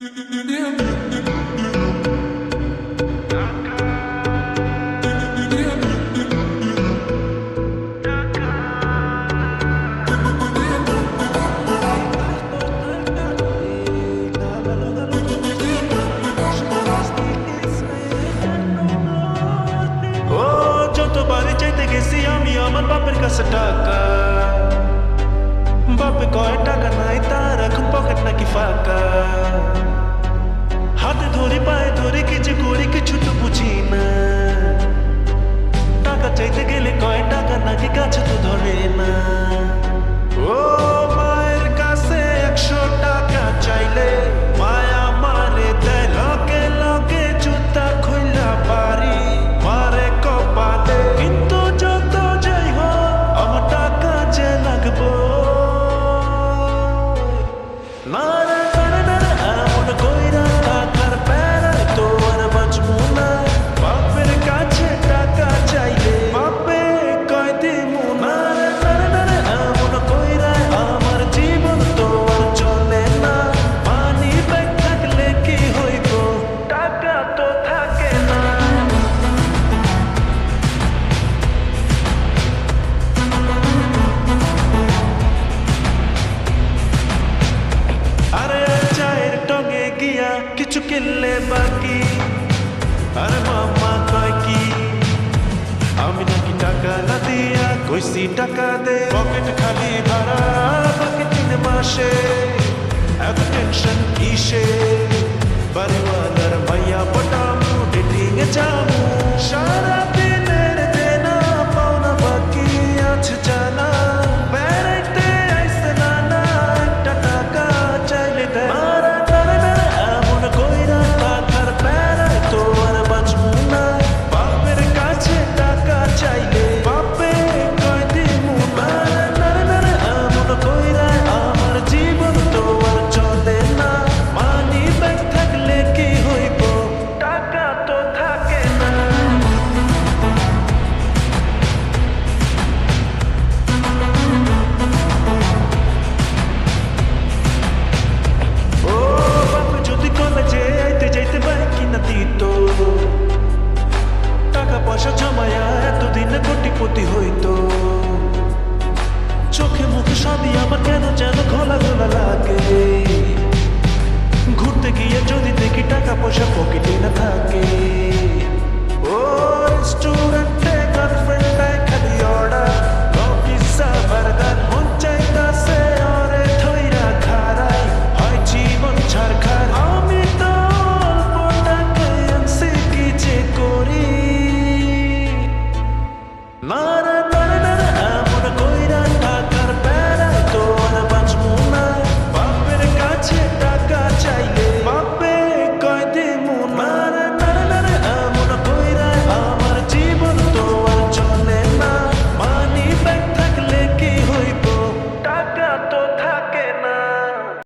যতবারে চাইতে গেছি আমি আমার বাপের কাছে টাকা, বাপে কয় টাকা নাই তার এখন পকেট নাকি ফাঁকা। হাতে ধরে পায়ে ধরে কি যে করি কিছু তো বুঝি না। টাকা চাইতে গেলে কয় টাকা নাকি কাছে তো ধরে না। ও মায়ের কাছে 100 টাকা চাইলে মায়া মারে দেয় লগে লগে জুতা খুইলা বাড়ি মারে কপালে। কিন্তু যত যাই হোক আমার টাকা যে লাগবো না রে না রে এমন কইরা টাকার প্যারায় তো আর বাঁচবো না। বাপের কাছে টাকা চাইলে বাপে কয় দিমু না রে এমন কইরা আমার জীবন তো আর চলে না। মানি ব্যাগ থাকলে কি হইব টাকা তো থাকে না। আরে চায়ের টঙে গিয়া কিছু কিনলে বাকি, আরে মামা কয় কি আমি নাকি টাকা না দিয়া কইছি টাকা দে। পকেট খালি ভরা বাকি 3 মাসে এত টেনশন কিসে। বাড়িওয়ালার ভাইয়া পটামু ডেটিং এ যাবো সারা দিনের দেনা পাওনা বাকি আছে জানা। বেড়াইতে আইসে না একটা টাকা চাইলে দেয় এমন কইরা টাকার প্যারায় তো আর বাঁচবো না। বাপের কাছে টাকা চাইলে বাপে কয় দিমু না এমন কইরা আমার জীবন তো আর চলে না। মানি ব্যাগ থাকলে কি হইব টাকা তো থাকে না। ও বাপ যদি কলেজে আইতে যাইতে বাইক কিনা দিত, টাকা পয়সা জমায়া এতদিনে কোটিপতি হইতো। চোখে মুখে সবই আমার কেন যেন ঘোলা ঘোলা লাগে। ঘুরতে গিয়ে যদি দেখি টাকা পয়সা পকেটে না থাকে।